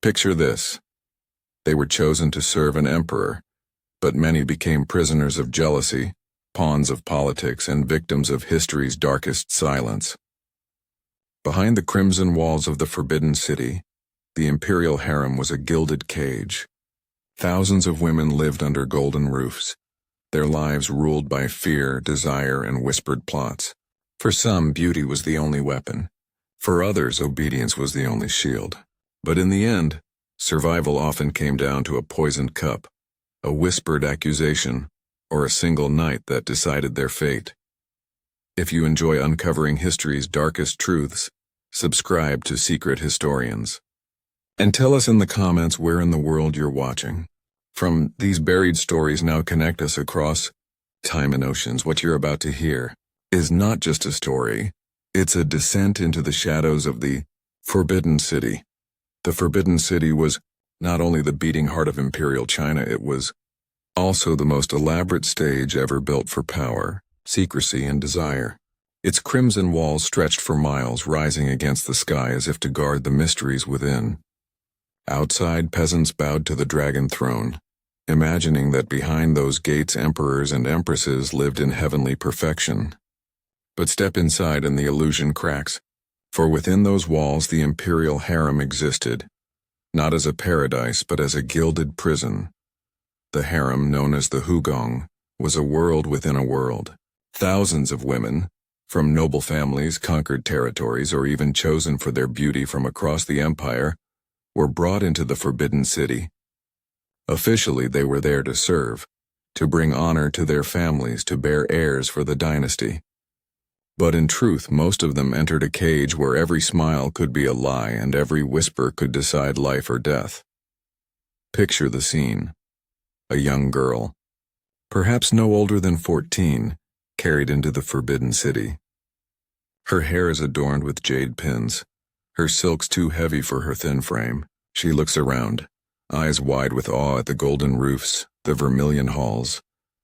Picture this. They were chosen to serve an emperor, but many became prisoners of jealousy, pawns of politics, and victims of history's darkest silence. Behind the crimson walls of the Forbidden City, the Imperial Harem was a gilded cage. Thousands of women lived under golden roofs, their lives ruled by fear, desire, and whispered plots. For some, beauty was the only weapon. For others, obedience was the only shield. But in the end, survival often came down to a poisoned cup, a whispered accusation, or a single night that decided their fate. If you enjoy uncovering history's darkest truths, subscribe to Secret Historians. And tell us in the comments where in the world you're watching. From these buried stories now connect us across time and oceans. What you're about to hear is not just a story, it's a descent into the shadows of the Forbidden City. The Forbidden City was not only the beating heart of Imperial China, it was also the most elaborate stage ever built for power, secrecy, and desire. Its crimson walls stretched for miles, rising against the sky as if to guard the mysteries within. Outside, peasants bowed to the dragon throne, imagining that behind those gates emperors and empresses lived in heavenly perfection. But step inside and the illusion cracks, for within those walls the Imperial Harem existed, not as a paradise but as a gilded prison. The harem, known as the Hugong, was a world within a world. Thousands of women, from noble families, conquered territories, or even chosen for their beauty from across the empire, were brought into the Forbidden City. Officially, they were there to serve, to bring honor to their families, to bear heirs for the dynasty. But in truth, most of them entered a cage where every smile could be a lie and every whisper could decide life or death. Picture the scene. A young girl, perhaps no older than 14, carried into the Forbidden City. Her hair is adorned with jade pins, her silks too heavy for her thin frame. She looks around, eyes wide with awe at the golden roofs, the vermilion halls,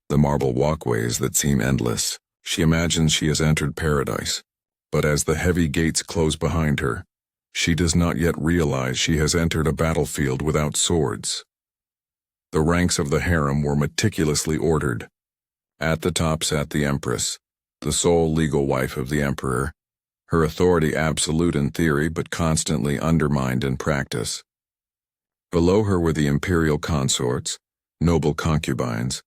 the marble walkways that seem endless. She imagines she has entered paradise, but as the heavy gates close behind her, she does not yet realize she has entered a battlefield without swords. The ranks of the harem were meticulously ordered. At the top sat the empress, the sole legal wife of the emperor, her authority absolute in theory but constantly undermined in practice. Below her were the imperial consorts, noble concubines,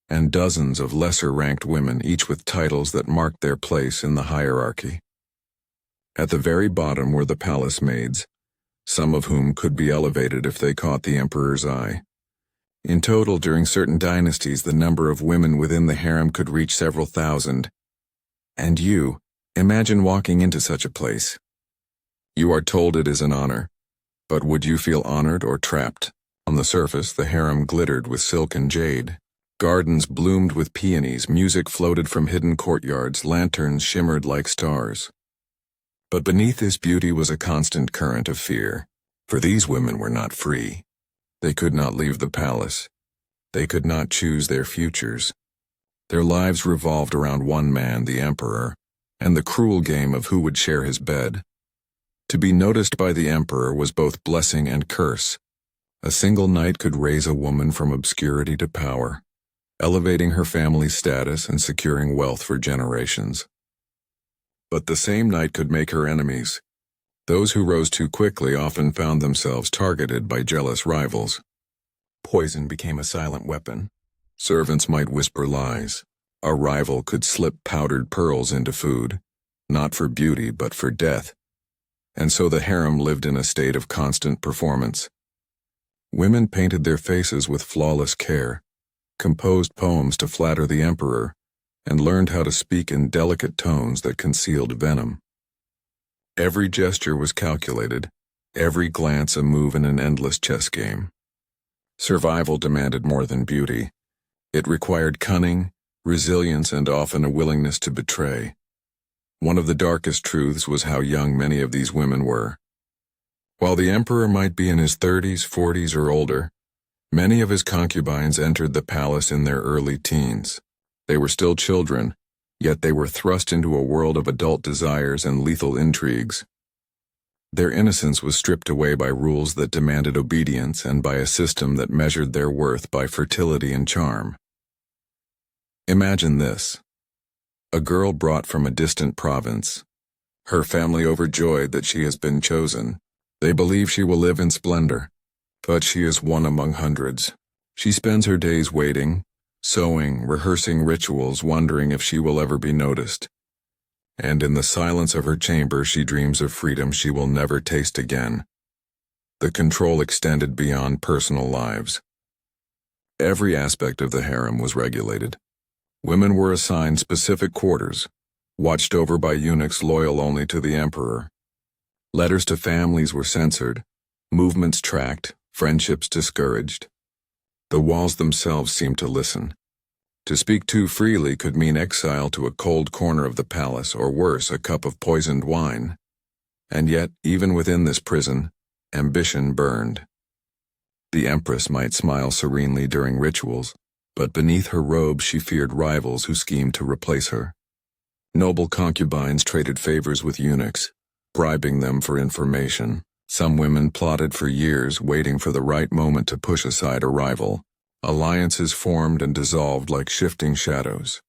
and dozens of lesser-ranked women, each with titles that marked their place in the hierarchy. At the very bottom were the palace maids, some of whom could be elevated if they caught the emperor's eye. In total, during certain dynasties, the number of women within the harem could reach several thousand. And you, imagine walking into such a place. You are told it is an honor, but would you feel honored or trapped? On the surface, the harem glittered with silk and jade. Gardens bloomed with peonies, music floated from hidden courtyards, lanterns shimmered like stars. But beneath this beauty was a constant current of fear, for these women were not free. They could not leave the palace. They could not choose their futures. Their lives revolved around one man, the emperor, and the cruel game of who would share his bed. To be noticed by the emperor was both blessing and curse. A single night could raise a woman from obscurity to power, elevating her family's status and securing wealth for generations. But the same night could make her enemies. Those who rose too quickly often found themselves targeted by jealous rivals. Poison became a silent weapon. Servants might whisper lies. A rival could slip powdered pearls into food, not for beauty but for death. And so the harem lived in a state of constant performance. Women painted their faces with flawless care, composed poems to flatter the emperor, and learned how to speak in delicate tones that concealed venom. Every gesture was calculated, every glance a move in an endless chess game. Survival demanded more than beauty. It required cunning, resilience, and often a willingness to betray. One of the darkest truths was how young many of these women were. While the emperor might be in his 30s, 40s, or older, many of his concubines entered the palace in their early teens. They were still children, yet they were thrust into a world of adult desires and lethal intrigues. Their innocence was stripped away by rules that demanded obedience and by a system that measured their worth by fertility and charm. Imagine this. A girl brought from a distant province. Her family overjoyed that she has been chosen. They believe she will live in splendor. But she is one among hundreds. She spends her days waiting, sewing, rehearsing rituals, wondering if she will ever be noticed. And in the silence of her chamber she dreams of freedom she will never taste again. The control extended beyond personal lives. Every aspect of the harem was regulated. Women were assigned specific quarters, watched over by eunuchs loyal only to the emperor. Letters to families were censored, movements tracked, friendships discouraged. The walls themselves seemed to listen. To speak too freely could mean exile to a cold corner of the palace, or worse, a cup of poisoned wine. And yet, even within this prison, ambition burned. The empress might smile serenely during rituals, but beneath her robe she feared rivals who schemed to replace her. Noble concubines traded favors with eunuchs, bribing them for information. Some women plotted for years, waiting for the right moment to push aside a rival. Alliances formed and dissolved like shifting shadows.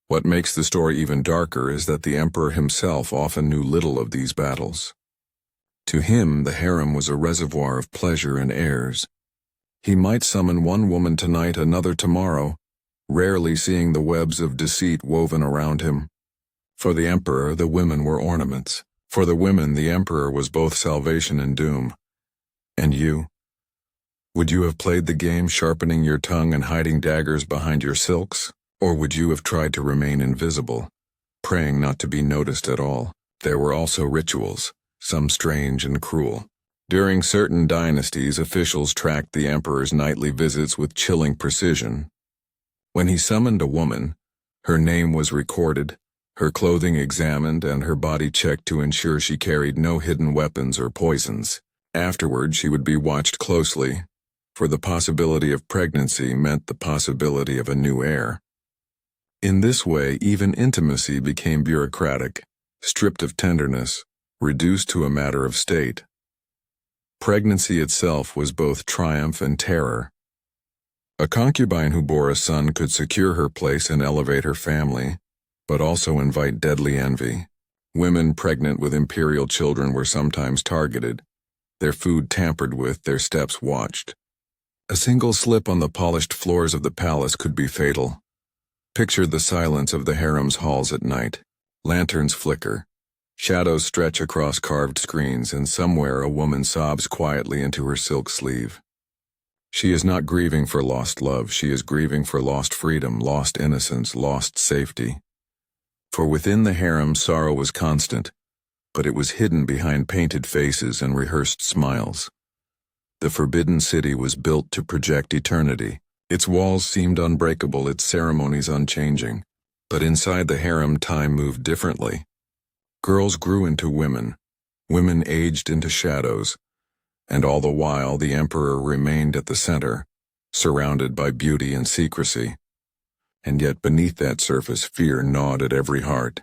What makes the story even darker is that the emperor himself often knew little of these battles. To him, the harem was a reservoir of pleasure and heirs. He might summon one woman tonight, another tomorrow, rarely seeing the webs of deceit woven around him. For the emperor, the women were ornaments. For the women, the emperor was both salvation and doom. And you? Would you have played the game, sharpening your tongue and hiding daggers behind your silks? Or would you have tried to remain invisible, praying not to be noticed at all? There were also rituals, some strange and cruel. During certain dynasties, officials tracked the emperor's nightly visits with chilling precision. When he summoned a woman, her name was recorded, her clothing examined, and her body checked to ensure she carried no hidden weapons or poisons. Afterward, she would be watched closely, for the possibility of pregnancy meant the possibility of a new heir. In this way, even intimacy became bureaucratic, stripped of tenderness, reduced to a matter of state. Pregnancy itself was both triumph and terror. A concubine who bore a son could secure her place and elevate her family, but also invite deadly envy. Women pregnant with imperial children were sometimes targeted, their food tampered with, their steps watched. A single slip on the polished floors of the palace could be fatal. Picture the silence of the harem's halls at night. Lanterns flicker. Shadows stretch across carved screens, and somewhere a woman sobs quietly into her silk sleeve. She is not grieving for lost love, she is grieving for lost freedom, lost innocence, lost safety. For within the harem sorrow was constant, but it was hidden behind painted faces and rehearsed smiles. The forbidden city was built to project eternity. Its walls seemed unbreakable, its ceremonies unchanging. But inside the harem time moved differently. Girls grew into women, women aged into shadows, and all the while the emperor remained at the center, surrounded by beauty and secrecy. And yet beneath that surface fear gnawed at every heart.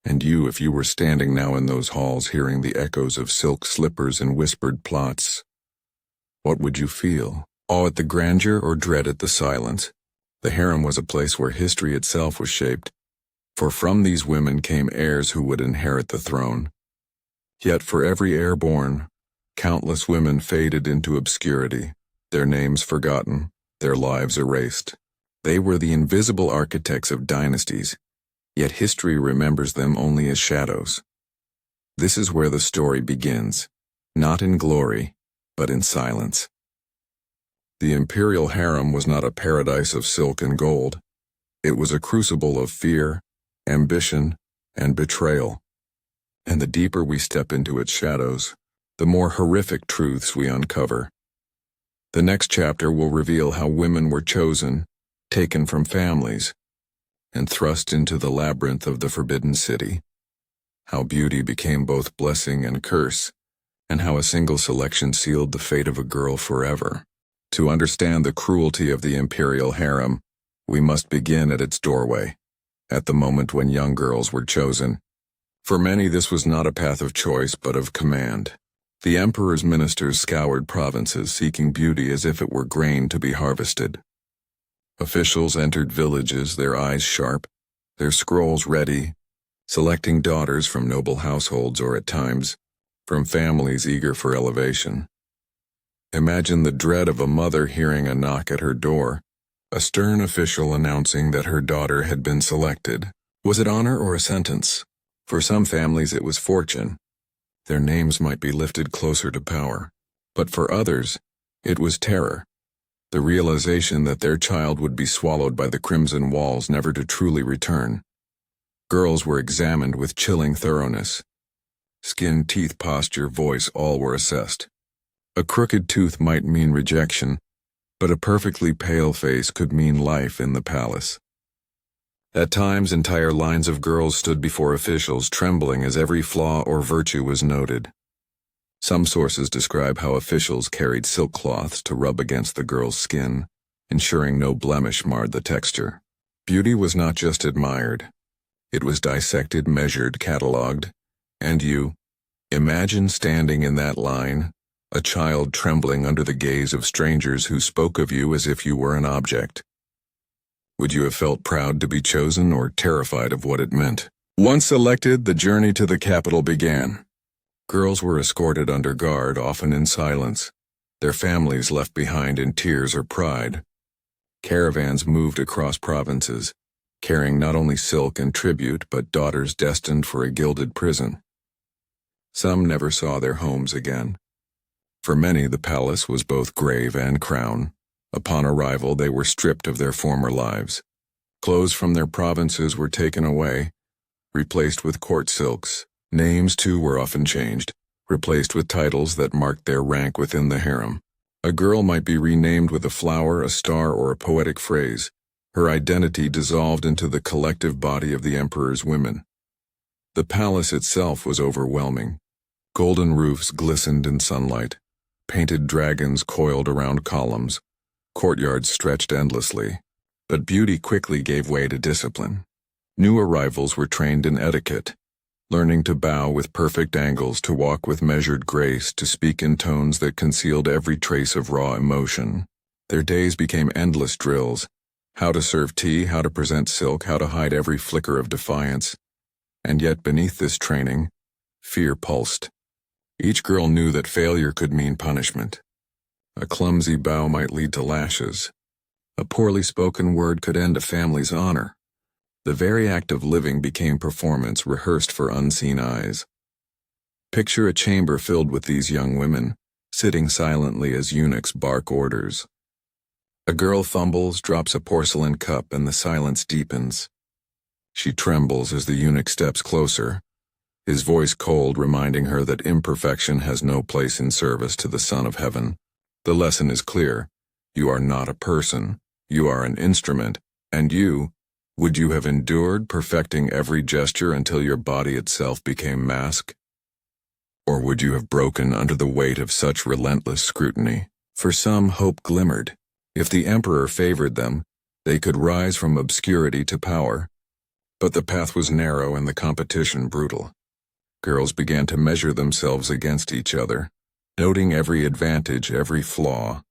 And you, if you were standing now in those halls hearing the echoes of silk slippers and whispered plots, what would you feel? Awe at the grandeur or dread at the silence? The harem was a place where history itself was shaped, for from these women came heirs who would inherit the throne. Yet for every heir born, countless women faded into obscurity, their names forgotten, their lives erased. They were the invisible architects of dynasties, yet history remembers them only as shadows. This is where the story begins, not in glory, but in silence. The Imperial Harem was not a paradise of silk and gold. It was a crucible of fear, ambition, and betrayal. And the deeper we step into its shadows, the more horrific truths we uncover. The next chapter will reveal how women were chosen, taken from families, and thrust into the labyrinth of the forbidden city. How beauty became both blessing and curse, and how a single selection sealed the fate of a girl forever. To understand the cruelty of the Imperial Harem, we must begin at its doorway, at the moment when young girls were chosen. For many, this was not a path of choice, but of command. The emperor's ministers scoured provinces, seeking beauty as if it were grain to be harvested. Officials entered villages, their eyes sharp, their scrolls ready, selecting daughters from noble households or, at times, from families eager for elevation. Imagine the dread of a mother hearing a knock at her door, a stern official announcing that her daughter had been selected. Was it honor or a sentence? For some families it was fortune. Their names might be lifted closer to power. But for others, it was terror. The realization that their child would be swallowed by the crimson walls, never to truly return. Girls were examined with chilling thoroughness. Skin, teeth, posture, voice, all were assessed. A crooked tooth might mean rejection, but a perfectly pale face could mean life in the palace. At times, entire lines of girls stood before officials, trembling as every flaw or virtue was noted. Some sources describe how officials carried silk cloths to rub against the girl's skin, ensuring no blemish marred the texture. Beauty was not just admired. It was dissected, measured, catalogued. And you, imagine standing in that line, a child trembling under the gaze of strangers who spoke of you as if you were an object. Would you have felt proud to be chosen or terrified of what it meant? Once elected, the journey to the capital began. Girls were escorted under guard, often in silence, their families left behind in tears or pride. Caravans moved across provinces, carrying not only silk and tribute, but daughters destined for a gilded prison. Some never saw their homes again. For many, the palace was both grave and crown. Upon arrival, they were stripped of their former lives. Clothes from their provinces were taken away, replaced with court silks. Names, too, were often changed, replaced with titles that marked their rank within the harem. A girl might be renamed with a flower, a star, or a poetic phrase. Her identity dissolved into the collective body of the emperor's women. The palace itself was overwhelming. Golden roofs glistened in sunlight. Painted dragons coiled around columns. Courtyards stretched endlessly, but beauty quickly gave way to discipline. New arrivals were trained in etiquette, learning to bow with perfect angles, to walk with measured grace, to speak in tones that concealed every trace of raw emotion. Their days became endless drills: how to serve tea, how to present silk, how to hide every flicker of defiance. And yet beneath this training, fear pulsed. Each girl knew that failure could mean punishment. A clumsy bow might lead to lashes. A poorly spoken word could end a family's honor. The very act of living became performance rehearsed for unseen eyes. Picture a chamber filled with these young women, sitting silently as eunuchs bark orders. A girl fumbles, drops a porcelain cup, and the silence deepens. She trembles as the eunuch steps closer, his voice cold, reminding her that imperfection has no place in service to the Son of Heaven. The lesson is clear. You are not a person. You are an instrument. And you, would you have endured perfecting every gesture until your body itself became mask? Or would you have broken under the weight of such relentless scrutiny? For some, hope glimmered. If the emperor favored them, they could rise from obscurity to power. But the path was narrow and the competition brutal. Girls began to measure themselves against each other, noting every advantage, every flaw.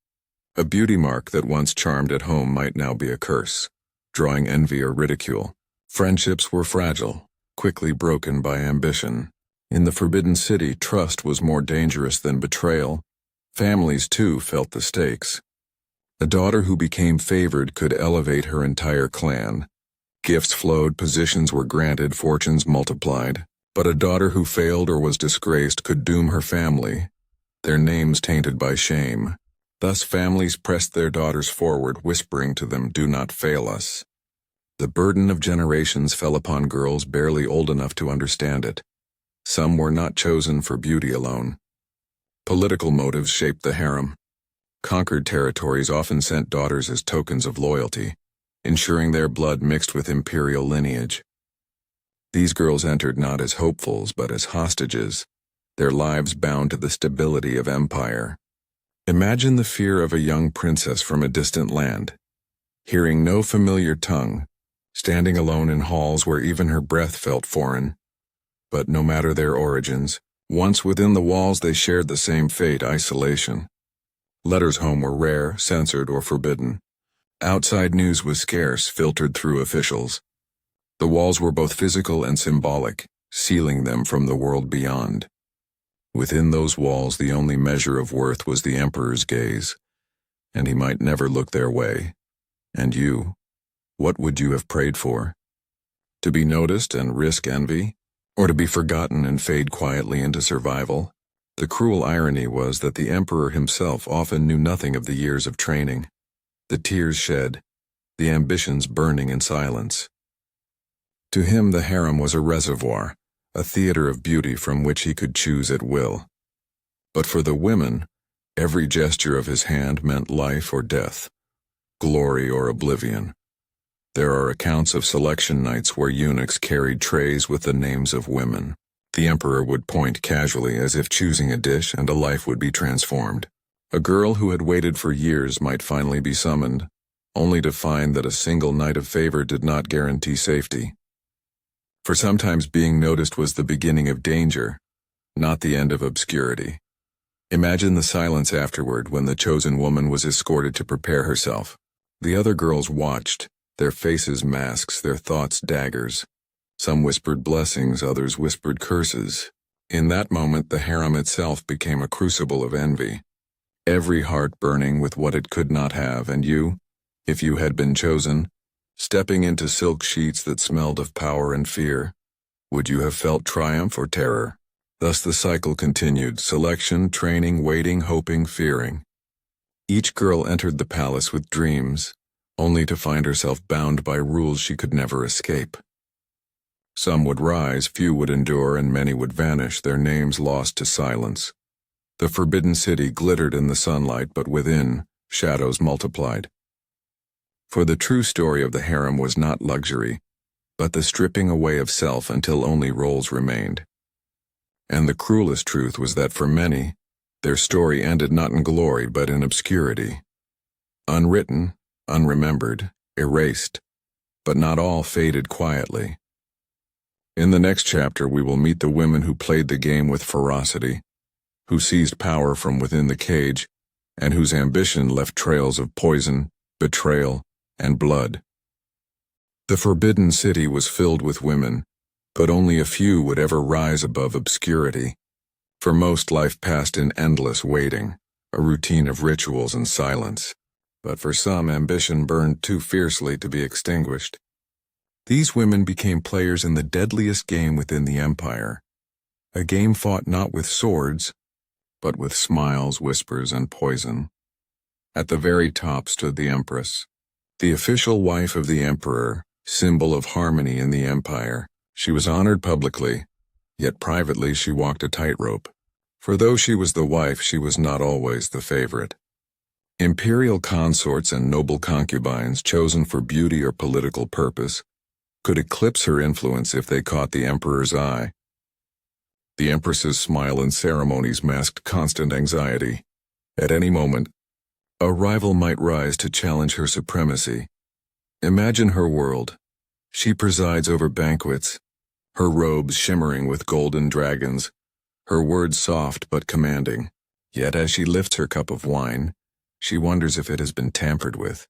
A beauty mark that once charmed at home might now be a curse, drawing envy or ridicule. Friendships were fragile, quickly broken by ambition. In the Forbidden City, trust was more dangerous than betrayal. Families, too, felt the stakes. A daughter who became favored could elevate her entire clan. Gifts flowed, positions were granted, fortunes multiplied. But a daughter who failed or was disgraced could doom her family, their names tainted by shame. Thus families pressed their daughters forward, whispering to them, "Do not fail us." The burden of generations fell upon girls barely old enough to understand it. Some were not chosen for beauty alone. Political motives shaped the harem. Conquered territories often sent daughters as tokens of loyalty, ensuring their blood mixed with imperial lineage. These girls entered not as hopefuls but as hostages, their lives bound to the stability of empire. Imagine the fear of a young princess from a distant land, hearing no familiar tongue, standing alone in halls where even her breath felt foreign. But no matter their origins, once within the walls they shared the same fate: isolation. Letters home were rare, censored, or forbidden. Outside news was scarce, filtered through officials. The walls were both physical and symbolic, sealing them from the world beyond. Within those walls, the only measure of worth was the emperor's gaze, and he might never look their way. And you, what would you have prayed for? To be noticed and risk envy, or to be forgotten and fade quietly into survival? The cruel irony was that the emperor himself often knew nothing of the years of training, the tears shed, the ambitions burning in silence. To him the harem was a reservoir, a theater of beauty from which he could choose at will. But for the women, every gesture of his hand meant life or death, glory or oblivion. There are accounts of selection nights where eunuchs carried trays with the names of women. The emperor would point casually as if choosing a dish, and a life would be transformed. A girl who had waited for years might finally be summoned, only to find that a single night of favor did not guarantee safety. For sometimes being noticed was the beginning of danger, not the end of obscurity. Imagine the silence afterward when the chosen woman was escorted to prepare herself. The other girls watched, their faces masks, their thoughts daggers. Some whispered blessings, others whispered curses. In that moment, the harem itself became a crucible of envy. Every heart burning with what it could not have, and you, if you had been chosen, stepping into silk sheets that smelled of power and fear, would you have felt triumph or terror? Thus the cycle continued: selection, training, waiting, hoping, fearing. Each girl entered the palace with dreams, only to find herself bound by rules she could never escape. Some would rise, few would endure, and many would vanish, their names lost to silence. The forbidden city glittered in the sunlight, but within, shadows multiplied. For the true story of the harem was not luxury, but the stripping away of self until only roles remained. And the cruelest truth was that for many, their story ended not in glory but in obscurity. Unwritten, unremembered, erased, but not all faded quietly. In the next chapter we will meet the women who played the game with ferocity, who seized power from within the cage, and whose ambition left trails of poison, betrayal, and blood. The forbidden city was filled with women, but only a few would ever rise above obscurity. For most, life passed in endless waiting, a routine of rituals and silence. But for some, ambition burned too fiercely to be extinguished. These women became players in the deadliest game within the empire, a game fought not with swords, but with smiles, whispers, and poison. At the very top stood the empress, the official wife of the emperor, symbol of harmony in the empire. She was honored publicly, yet privately she walked a tightrope. For though she was the wife, she was not always the favorite. Imperial consorts and noble concubines, chosen for beauty or political purpose, could eclipse her influence if they caught the emperor's eye. The empress's smile and ceremonies masked constant anxiety. At any moment, a rival might rise to challenge her supremacy. Imagine her world. She presides over banquets, her robes shimmering with golden dragons, her words soft but commanding. Yet as she lifts her cup of wine, she wonders if it has been tampered with.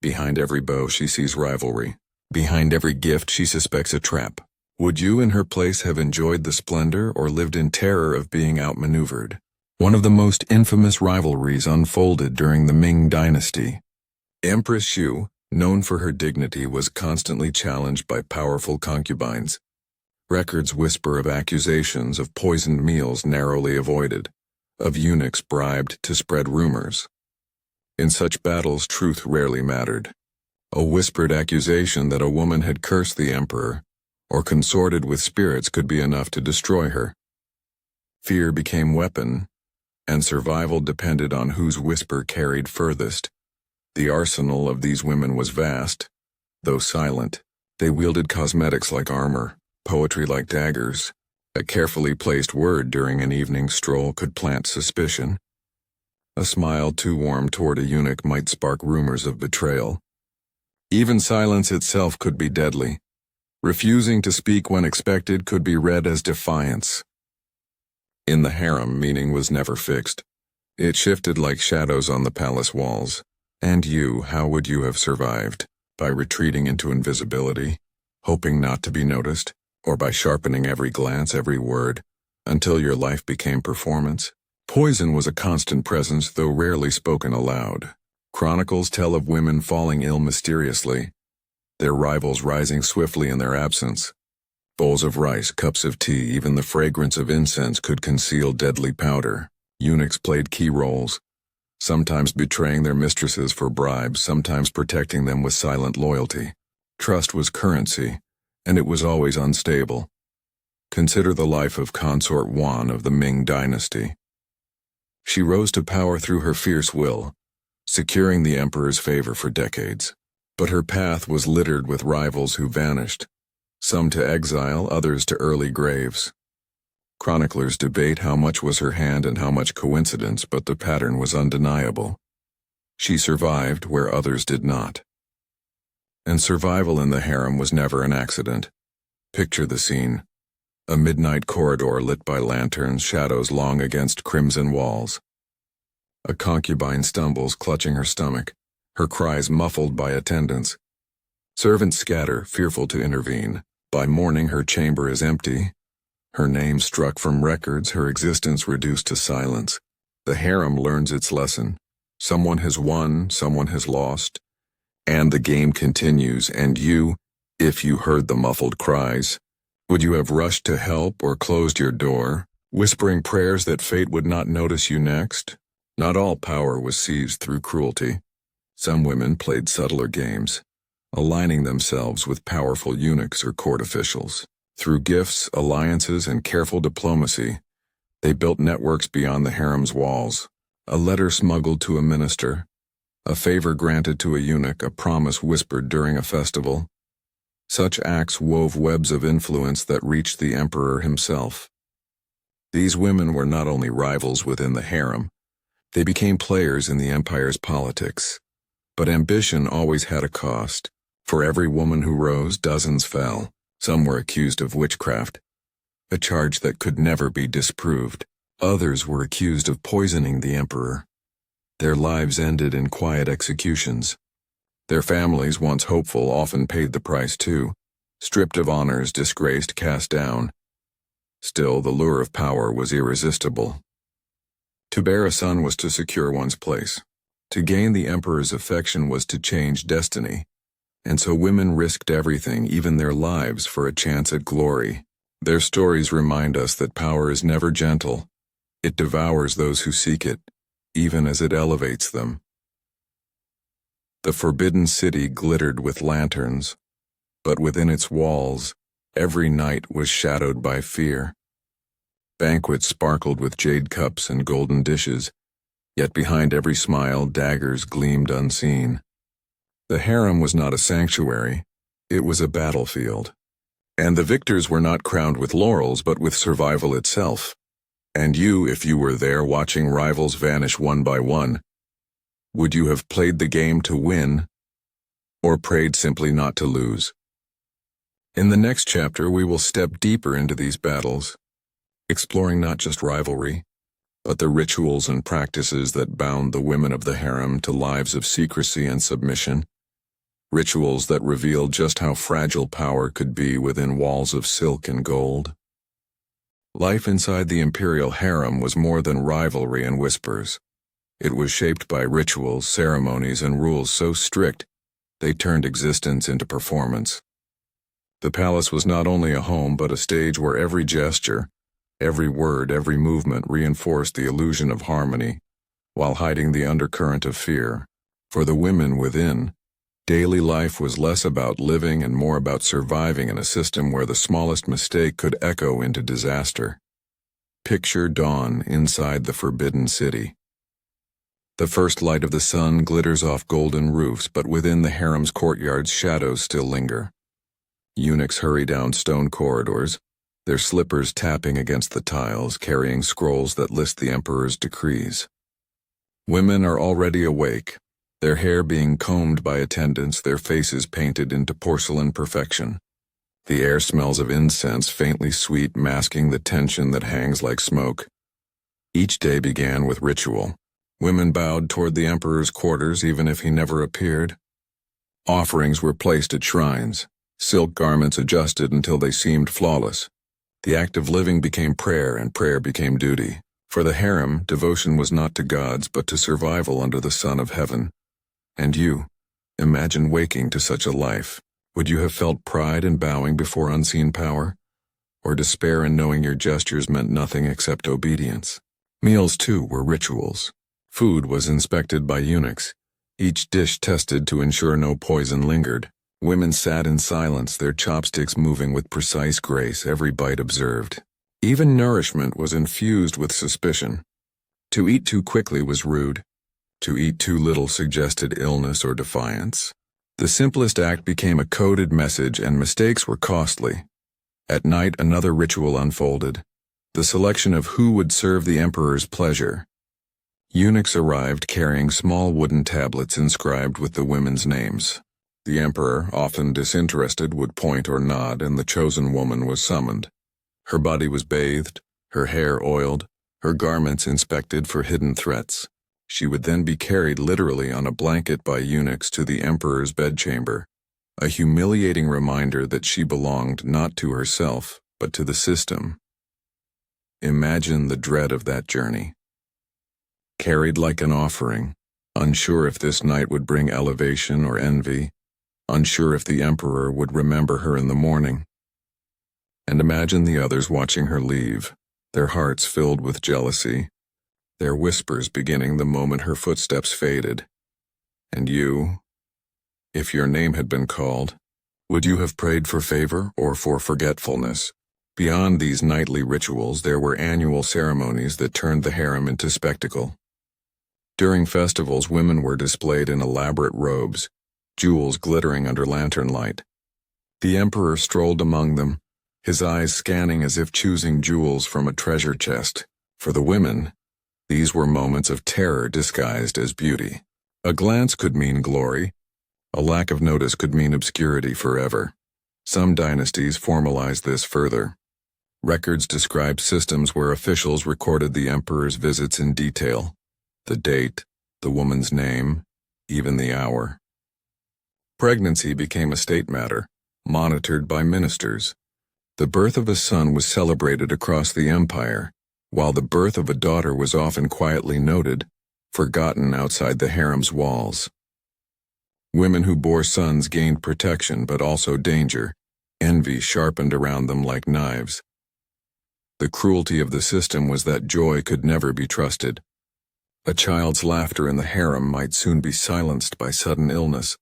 Behind every bow she sees rivalry. Behind every gift she suspects a trap. Would you in her place have enjoyed the splendor or lived in terror of being outmaneuvered? One of the most infamous rivalries unfolded during the Ming dynasty. Empress Xu, known for her dignity, was constantly challenged by powerful concubines. Records whisper of accusations of poisoned meals narrowly avoided, of eunuchs bribed to spread rumors. In such battles, truth rarely mattered. A whispered accusation that a woman had cursed the emperor or consorted with spirits could be enough to destroy her. Fear became weapon, and survival depended on whose whisper carried furthest. The arsenal of these women was vast. Though silent, they wielded cosmetics like armor, poetry like daggers. A carefully placed word during an evening stroll could plant suspicion. A smile too warm toward a eunuch might spark rumors of betrayal. Even silence itself could be deadly. Refusing to speak when expected could be read as defiance. In the harem, meaning was never fixed. It shifted like shadows on the palace walls. And you, how would you have survived? By retreating into invisibility, hoping not to be noticed, or by sharpening every glance, every word, until your life became performance? Poison was a constant presence, though rarely spoken aloud. Chronicles tell of women falling ill mysteriously, their rivals rising swiftly in their absence. Bowls of rice, cups of tea, even the fragrance of incense could conceal deadly powder. Eunuchs played key roles, sometimes betraying their mistresses for bribes, sometimes protecting them with silent loyalty. Trust was currency, and it was always unstable. Consider the life of Consort Wan of the Ming dynasty. She rose to power through her fierce will, securing the emperor's favor for decades. But her path was littered with rivals who vanished, some to exile, others to early graves. Chroniclers debate how much was her hand and how much coincidence, but the pattern was undeniable. She survived where others did not. And survival in the harem was never an accident. Picture the scene. A midnight corridor lit by lanterns, shadows long against crimson walls. A concubine stumbles, clutching her stomach, her cries muffled by attendants. Servants scatter, fearful to intervene. By morning her chamber is empty, her name struck from records, her existence reduced to silence. The harem learns its lesson. Someone has won, someone has lost, and the game continues. And you, if you heard the muffled cries, would you have rushed to help or closed your door, whispering prayers that fate would not notice you next? Not all power was seized through cruelty. Some women played subtler games, aligning themselves with powerful eunuchs or court officials. Through gifts, alliances, and careful diplomacy, they built networks beyond the harem's walls. A letter smuggled to a minister, a favor granted to a eunuch, a promise whispered during a festival. Such acts wove webs of influence that reached the emperor himself. These women were not only rivals within the harem, they became players in the empire's politics. But ambition always had a cost. For every woman who rose, dozens fell. Some were accused of witchcraft, a charge that could never be disproved. Others were accused of poisoning the emperor. Their lives ended in quiet executions. Their families, once hopeful, often paid the price too, stripped of honors, disgraced, cast down. Still, the lure of power was irresistible. To bear a son was to secure one's place. To gain the emperor's affection was to change destiny. And so women risked everything, even their lives, for a chance at glory. Their stories remind us that power is never gentle. It devours those who seek it, even as it elevates them. The forbidden city glittered with lanterns, but within its walls, every night was shadowed by fear. Banquets sparkled with jade cups and golden dishes, yet behind every smile daggers gleamed unseen. The harem was not a sanctuary, it was a battlefield. And the victors were not crowned with laurels but with survival itself. And you, if you were there watching rivals vanish one by one, would you have played the game to win, or prayed simply not to lose? In the next chapter we will step deeper into these battles, exploring not just rivalry, but the rituals and practices that bound the women of the harem to lives of secrecy and submission. Rituals that revealed just how fragile power could be within walls of silk and gold. Life inside the Imperial Harem was more than rivalry and whispers. It was shaped by rituals, ceremonies, and rules so strict they turned existence into performance. The palace was not only a home but a stage where every gesture, every word, every movement reinforced the illusion of harmony, while hiding the undercurrent of fear. For the women within, daily life was less about living and more about surviving in a system where the smallest mistake could echo into disaster. Picture dawn inside the forbidden city. The first light of the sun glitters off golden roofs, but within the harem's courtyards shadows still linger. Eunuchs hurry down stone corridors, their slippers tapping against the tiles, carrying scrolls that list the emperor's decrees. Women are already awake, their hair being combed by attendants, their faces painted into porcelain perfection. The air smells of incense, faintly sweet, masking the tension that hangs like smoke. Each day began with ritual. Women bowed toward the emperor's quarters even if he never appeared. Offerings were placed at shrines, silk garments adjusted until they seemed flawless. The act of living became prayer, and prayer became duty. For the harem, devotion was not to gods but to survival under the sun of heaven. And you, imagine waking to such a life. Would you have felt pride in bowing before unseen power? Or despair in knowing your gestures meant nothing except obedience? Meals, too, were rituals. Food was inspected by eunuchs, each dish tested to ensure no poison lingered. Women sat in silence, their chopsticks moving with precise grace, every bite observed. Even nourishment was infused with suspicion. To eat too quickly was rude. To eat too little suggested illness or defiance. The simplest act became a coded message, and mistakes were costly. At night, another ritual unfolded. The selection of who would serve the emperor's pleasure. Eunuchs arrived carrying small wooden tablets inscribed with the women's names. The emperor, often disinterested, would point or nod, and the chosen woman was summoned. Her body was bathed, her hair oiled, her garments inspected for hidden threats. She would then be carried literally on a blanket by eunuchs to the emperor's bedchamber, a humiliating reminder that she belonged not to herself, but to the system. Imagine the dread of that journey. Carried like an offering, unsure if this night would bring elevation or envy, unsure if the emperor would remember her in the morning. And imagine the others watching her leave, their hearts filled with jealousy, their whispers beginning the moment her footsteps faded. And you, if your name had been called, would you have prayed for favor or for forgetfulness? Beyond these nightly rituals, there were annual ceremonies that turned the harem into spectacle. During festivals, women were displayed in elaborate robes, jewels glittering under lantern light. The emperor strolled among them, his eyes scanning as if choosing jewels from a treasure chest. For the women, these were moments of terror disguised as beauty. A glance could mean glory. A lack of notice could mean obscurity forever. Some dynasties formalized this further. Records describe systems where officials recorded the emperor's visits in detail. The date, the woman's name, even the hour. Pregnancy became a state matter, monitored by ministers. The birth of a son was celebrated across the empire, while the birth of a daughter was often quietly noted, forgotten outside the harem's walls. Women who bore sons gained protection but also danger, envy sharpened around them like knives. The cruelty of the system was that joy could never be trusted. A child's laughter in the harem might soon be silenced by sudden illness.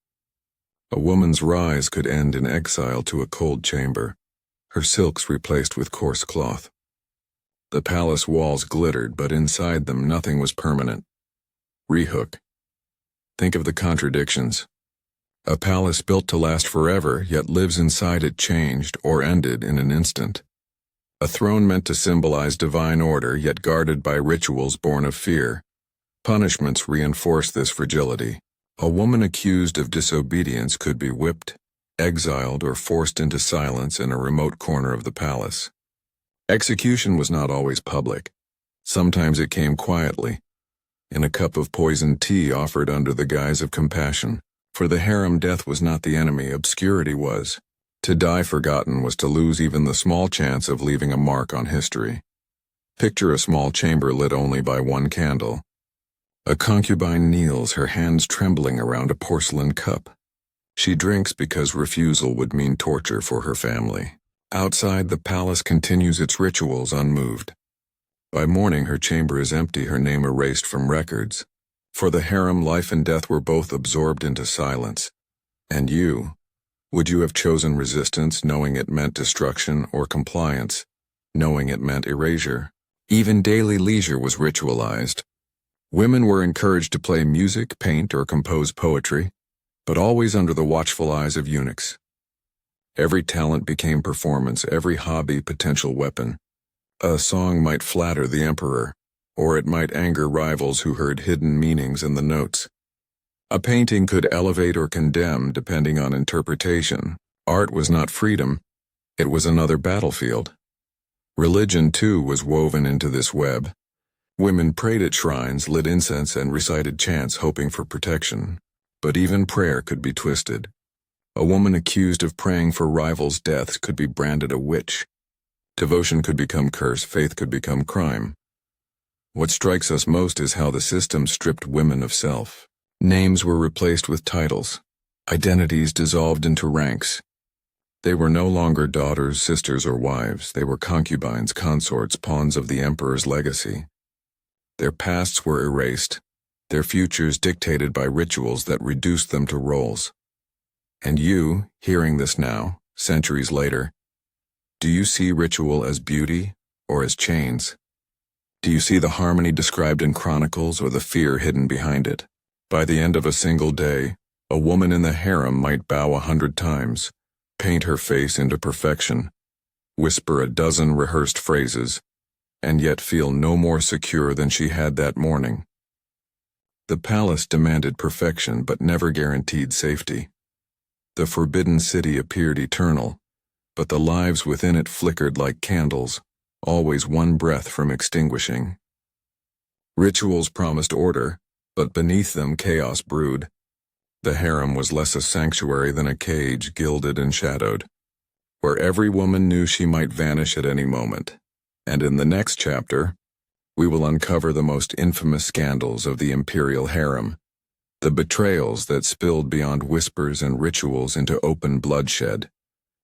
A woman's rise could end in exile to a cold chamber, her silks replaced with coarse cloth. The palace walls glittered, but inside them nothing was permanent. Rehook. Think of the contradictions. A palace built to last forever, yet lives inside it changed or ended in an instant. A throne meant to symbolize divine order, yet guarded by rituals born of fear. Punishments reinforced this fragility. A woman accused of disobedience could be whipped, exiled, or forced into silence in a remote corner of the palace. Execution was not always public. Sometimes it came quietly, in a cup of poisoned tea offered under the guise of compassion. For the harem, death was not the enemy, obscurity was. To die forgotten was to lose even the small chance of leaving a mark on history. Picture a small chamber lit only by one candle. A concubine kneels, her hands trembling around a porcelain cup. She drinks because refusal would mean torture for her family. Outside, the palace continues its rituals unmoved. By morning, her chamber is empty, her name erased from records. For the harem, life and death were both absorbed into silence. And you, would you have chosen resistance, knowing it meant destruction, or compliance, knowing it meant erasure? Even daily leisure was ritualized. Women were encouraged to play music, paint, or compose poetry, but always under the watchful eyes of eunuchs. Every talent became performance, every hobby potential weapon. A song might flatter the emperor, or it might anger rivals who heard hidden meanings in the notes. A painting could elevate or condemn depending on interpretation. Art was not freedom, It was another battlefield. Religion, too, was woven into this web. Women prayed at shrines, lit incense, and recited chants hoping for protection. But even prayer could be twisted. A woman accused of praying for rivals' deaths could be branded a witch. Devotion could become curse, faith could become crime. What strikes us most is how the system stripped women of self. Names were replaced with titles. Identities dissolved into ranks. They were no longer daughters, sisters, or wives. They were concubines, consorts, pawns of the emperor's legacy. Their pasts were erased, their futures dictated by rituals that reduced them to roles. And you, hearing this now, centuries later, do you see ritual as beauty or as chains? Do you see the harmony described in chronicles or the fear hidden behind it? By the end of a single day, a woman in the harem might bow 100 times, paint her face into perfection, whisper a dozen rehearsed phrases, and yet feel no more secure than she had that morning. The palace demanded perfection but never guaranteed safety. The forbidden city appeared eternal, but the lives within it flickered like candles, always one breath from extinguishing. Rituals promised order, but beneath them chaos brewed. The harem was less a sanctuary than a cage gilded and shadowed, where every woman knew she might vanish at any moment. And in the next chapter, we will uncover the most infamous scandals of the Imperial Harem, the betrayals that spilled beyond whispers and rituals into open bloodshed.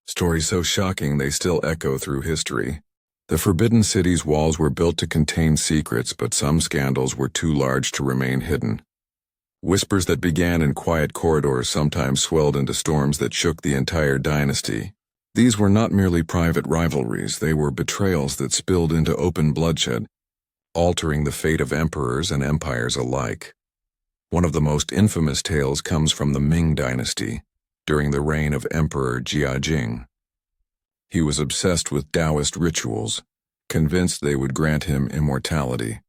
Stories so shocking they still echo through history. The Forbidden City's walls were built to contain secrets, but some scandals were too large to remain hidden. Whispers that began in quiet corridors sometimes swelled into storms that shook the entire dynasty. These were not merely private rivalries, they were betrayals that spilled into open bloodshed, altering the fate of emperors and empires alike. One of the most infamous tales comes from the Ming dynasty, during the reign of Emperor Jiajing. He was obsessed with Taoist rituals, convinced they would grant him immortality.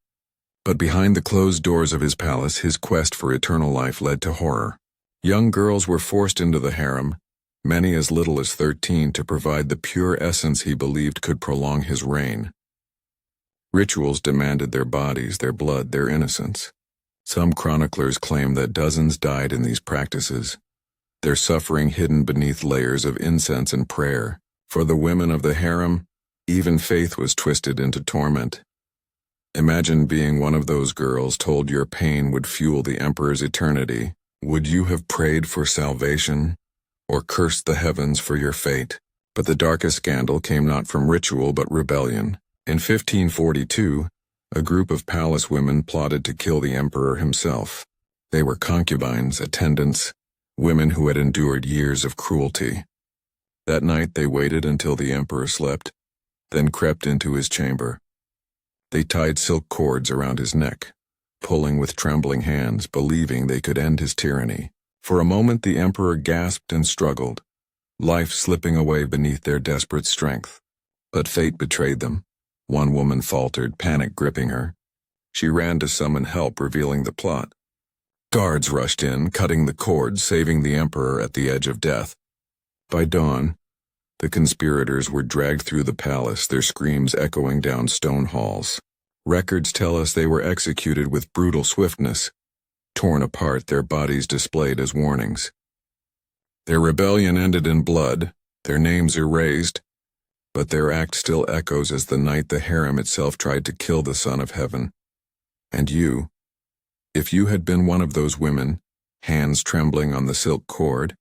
But behind the closed doors of his palace, his quest for eternal life led to horror. Young girls were forced into the harem, many as little as 13, to provide the pure essence he believed could prolong his reign. Rituals demanded their bodies, their blood, their innocence. Some chroniclers claim that dozens died in these practices, their suffering hidden beneath layers of incense and prayer. For the women of the harem, even faith was twisted into torment. Imagine being one of those girls told your pain would fuel the emperor's eternity. Would you have prayed for salvation, or cursed the heavens for your fate? But the darkest scandal came not from ritual but rebellion. In 1542, a group of palace women plotted to kill the emperor himself. They were concubines, attendants, women who had endured years of cruelty. That night they waited until the emperor slept, then crept into his chamber. They tied silk cords around his neck, pulling with trembling hands, believing they could end his tyranny. For a moment the emperor gasped and struggled, life slipping away beneath their desperate strength. But fate betrayed them. One woman faltered, panic gripping her. She ran to summon help, revealing the plot. Guards rushed in, cutting the cords, saving the emperor at the edge of death. By dawn, the conspirators were dragged through the palace, their screams echoing down stone halls. Records tell us they were executed with brutal swiftness, torn apart, their bodies displayed as warnings. Their rebellion ended in blood, their names erased, but their act still echoes as the night the harem itself tried to kill the Son of Heaven. And you, if you had been one of those women, hands trembling on the silk cord,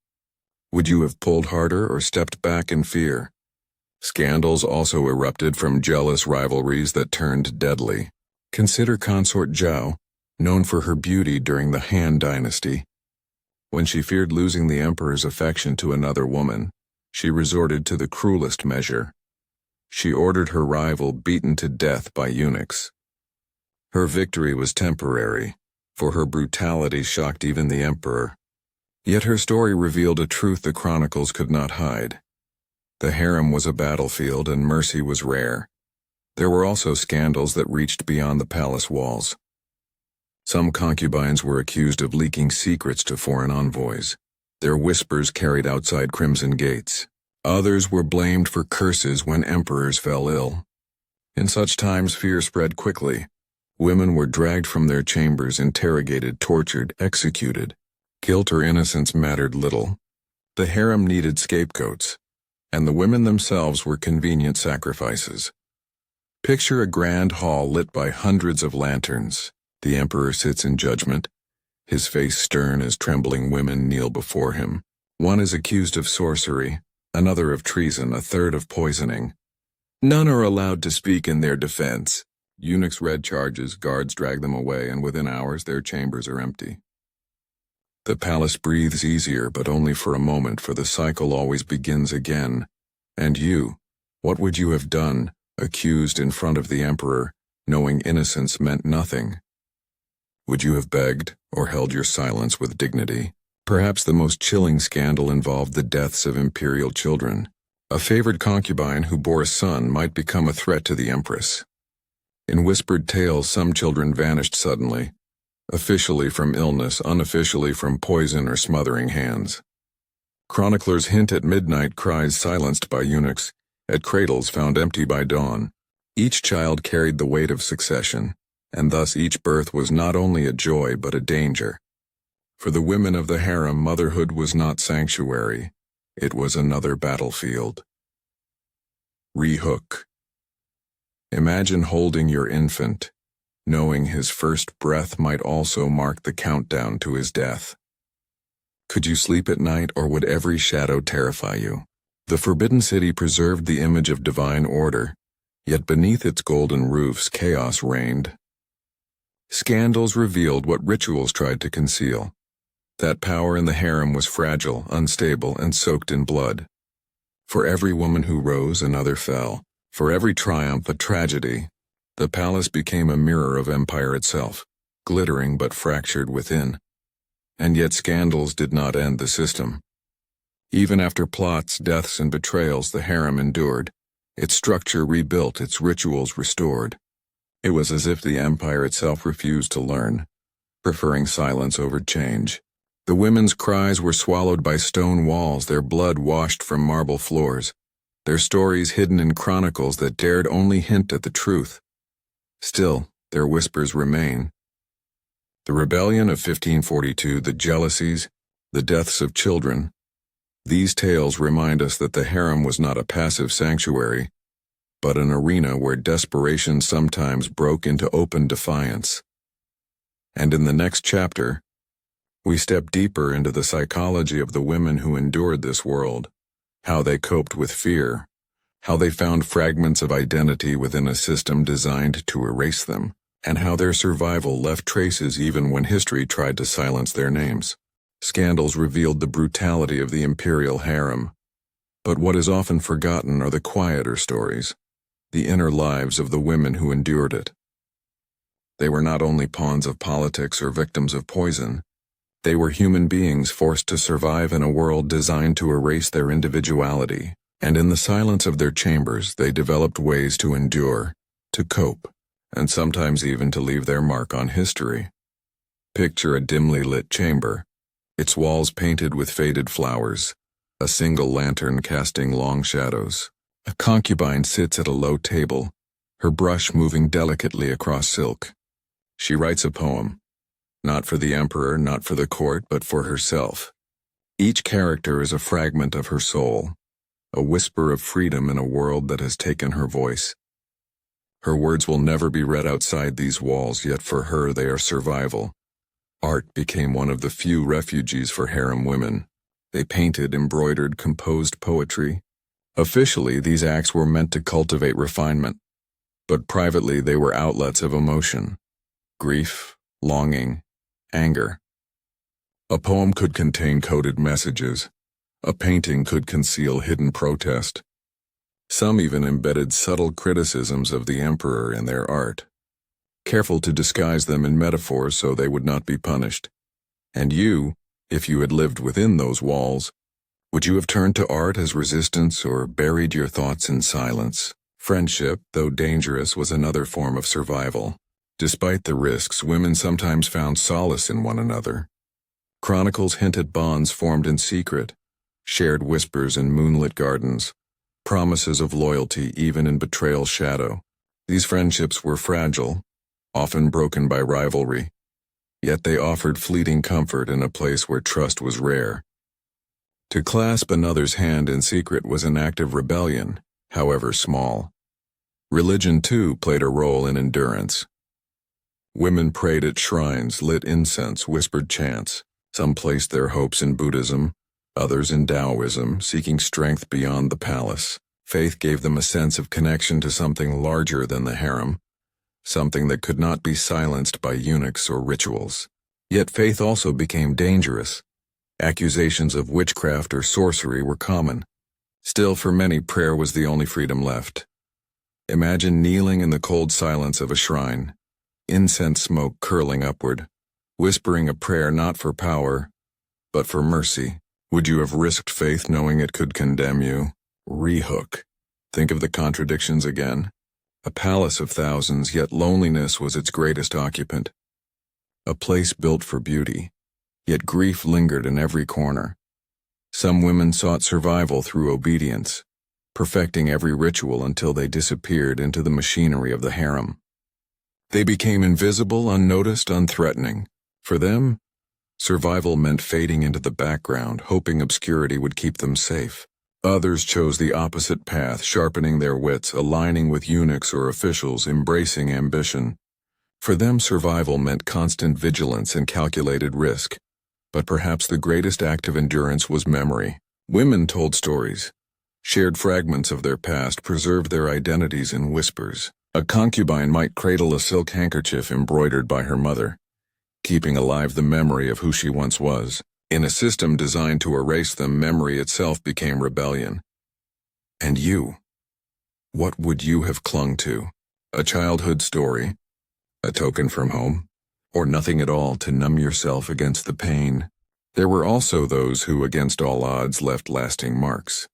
would you have pulled harder or stepped back in fear? Scandals also erupted from jealous rivalries that turned deadly. Consider consort Zhao, known for her beauty during the Han dynasty. When she feared losing the emperor's affection to another woman, she resorted to the cruelest measure. She ordered her rival beaten to death by eunuchs. Her victory was temporary, for her brutality shocked even the emperor. Yet her story revealed a truth the chronicles could not hide. The harem was a battlefield and mercy was rare. There were also scandals that reached beyond the palace walls. Some concubines were accused of leaking secrets to foreign envoys. Their whispers carried outside crimson gates. Others were blamed for curses when emperors fell ill. In such times, fear spread quickly. Women were dragged from their chambers, interrogated, tortured, executed. Guilt or innocence mattered little. The harem needed scapegoats, and the women themselves were convenient sacrifices. Picture a grand hall lit by hundreds of lanterns. The emperor sits in judgment, his face stern as trembling women kneel before him. One is accused of sorcery, another of treason, a third of poisoning. None are allowed to speak in their defense. Eunuchs read charges, guards drag them away, and within hours their chambers are empty. The palace breathes easier, but only for a moment, for the cycle always begins again. And you, what would you have done, accused in front of the emperor, knowing innocence meant nothing? Would you have begged, or held your silence with dignity? Perhaps the most chilling scandal involved the deaths of imperial children. A favored concubine who bore a son might become a threat to the empress. In whispered tales, some children vanished suddenly, officially from illness, unofficially from poison or smothering hands. Chroniclers hint at midnight cries silenced by eunuchs, at cradles found empty by dawn. Each child carried the weight of succession, and thus each birth was not only a joy but a danger. For the women of the harem, motherhood was not sanctuary. It was another battlefield. Rehook. Imagine holding your infant, knowing his first breath might also mark the countdown to his death. Could you sleep at night, or would every shadow terrify you? The Forbidden City preserved the image of divine order, yet beneath its golden roofs chaos reigned. Scandals revealed what rituals tried to conceal. That power in the harem was fragile, unstable, and soaked in blood. For every woman who rose, another fell. For every triumph, a tragedy. The palace became a mirror of empire itself, glittering but fractured within. And yet scandals did not end the system. Even after plots, deaths, and betrayals, the harem endured, its structure rebuilt, its rituals restored. It was as if the empire itself refused to learn, preferring silence over change. The women's cries were swallowed by stone walls, their blood washed from marble floors, their stories hidden in chronicles that dared only hint at the truth. Still, their whispers remain. The rebellion of 1542, the jealousies, the deaths of children. These tales remind us that the harem was not a passive sanctuary, but an arena where desperation sometimes broke into open defiance. And in the next chapter, we step deeper into the psychology of the women who endured this world, how they coped with fear, how they found fragments of identity within a system designed to erase them, and how their survival left traces even when history tried to silence their names. Scandals revealed the brutality of the Imperial Harem, but what is often forgotten are the quieter stories, the inner lives of the women who endured it. They were not only pawns of politics or victims of poison. They were human beings forced to survive in a world designed to erase their individuality, and in the silence of their chambers they developed ways to endure, to cope, and sometimes even to leave their mark on history. Picture a dimly lit chamber, its walls painted with faded flowers, a single lantern casting long shadows. A concubine sits at a low table, her brush moving delicately across silk. She writes a poem. Not for the emperor, not for the court, but for herself. Each character is a fragment of her soul, a whisper of freedom in a world that has taken her voice. Her words will never be read outside these walls, yet for her they are survival. Art became one of the few refuges for harem women. They painted, embroidered, composed poetry. Officially, these acts were meant to cultivate refinement, but privately they were outlets of emotion, grief, longing, anger. A poem could contain coded messages. A painting could conceal hidden protest. Some even embedded subtle criticisms of the emperor in their art, careful to disguise them in metaphors so they would not be punished. And you, if you had lived within those walls, would you have turned to art as resistance or buried your thoughts in silence? Friendship, though dangerous, was another form of survival. Despite the risks, women sometimes found solace in one another. Chronicles hint at bonds formed in secret, shared whispers in moonlit gardens, promises of loyalty even in betrayal's shadow. These friendships were fragile, often broken by rivalry, yet they offered fleeting comfort in a place where trust was rare. To clasp another's hand in secret was an act of rebellion, however small. Religion, too, played a role in endurance. Women prayed at shrines, lit incense, whispered chants. Some placed their hopes in Buddhism, others in Taoism, seeking strength beyond the palace. Faith gave them a sense of connection to something larger than the harem, something that could not be silenced by eunuchs or rituals. Yet faith also became dangerous. Accusations of witchcraft or sorcery were common. Still, for many, prayer was the only freedom left. Imagine kneeling in the cold silence of a shrine, incense smoke curling upward, whispering a prayer not for power, but for mercy. Would you have risked faith knowing it could condemn you? Rehook. Think of the contradictions again. A palace of thousands, yet loneliness was its greatest occupant. A place built for beauty, yet grief lingered in every corner. Some women sought survival through obedience, perfecting every ritual until they disappeared into the machinery of the harem. They became invisible, unnoticed, unthreatening. For them, survival meant fading into the background, hoping obscurity would keep them safe. Others chose the opposite path, sharpening their wits, aligning with eunuchs or officials, embracing ambition. For them, survival meant constant vigilance and calculated risk. But perhaps the greatest act of endurance was memory. Women told stories, shared fragments of their past, preserved their identities in whispers. A concubine might cradle a silk handkerchief embroidered by her mother, keeping alive the memory of who she once was. In a system designed to erase them, memory itself became rebellion. And you? What would you have clung to? A childhood story? A token from home? Or nothing at all to numb yourself against the pain? There were also those who, against all odds, left lasting marks.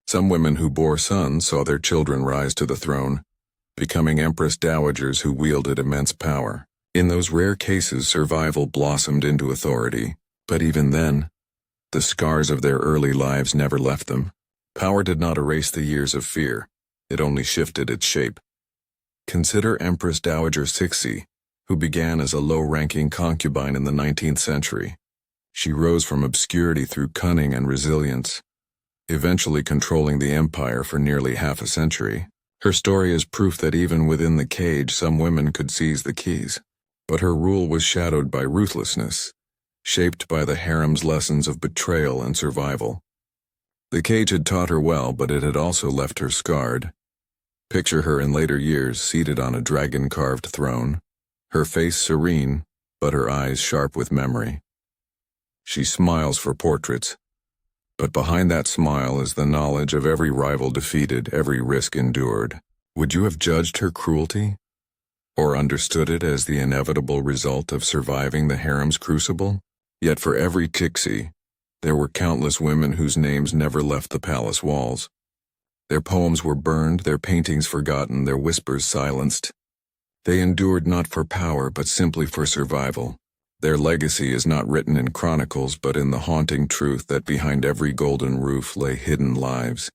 Some women who bore sons saw their children rise to the throne, becoming empress dowagers who wielded immense power. In those rare cases, survival blossomed into authority. But even then, the scars of their early lives never left them. Power did not erase the years of fear. It only shifted its shape. Consider Empress Dowager Cixi, who began as a low-ranking concubine in the 19th century. She rose from obscurity through cunning and resilience, eventually controlling the empire for nearly half a century. Her story is proof that even within the cage, some women could seize the keys. But her rule was shadowed by ruthlessness, shaped by the harem's lessons of betrayal and survival. The cage had taught her well, but it had also left her scarred. Picture her in later years, seated on a dragon-carved throne, her face serene, but her eyes sharp with memory. She smiles for portraits, but behind that smile is the knowledge of every rival defeated, every risk endured. Would you have judged her cruelty, or understood it as the inevitable result of surviving the harem's crucible? Yet for every Cixi, there were countless women whose names never left the palace walls. Their poems were burned, their paintings forgotten, their whispers silenced. They endured not for power, but simply for survival. Their legacy is not written in chronicles, but in the haunting truth that behind every golden roof lay hidden lives,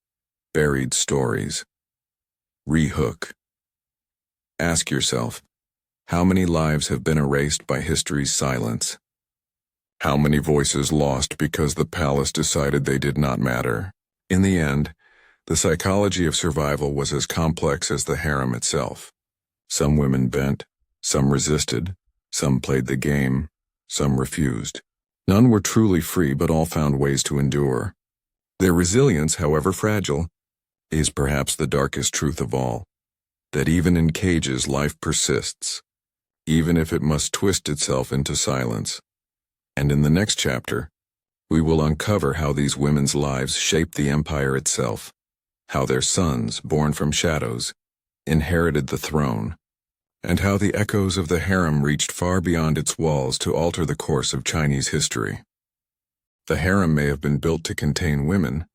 buried stories. Rehook. Ask yourself, how many lives have been erased by history's silence? How many voices lost because the palace decided they did not matter? In the end, the psychology of survival was as complex as the harem itself. Some women bent, some resisted, some played the game, some refused. None were truly free, but all found ways to endure. Their resilience, however fragile, is perhaps the darkest truth of all, that even in cages life persists, even if it must twist itself into silence. And in the next chapter, we will uncover how these women's lives shaped the empire itself, how their sons, born from shadows, inherited the throne, and how the echoes of the harem reached far beyond its walls to alter the course of Chinese history. The harem may have been built to contain women,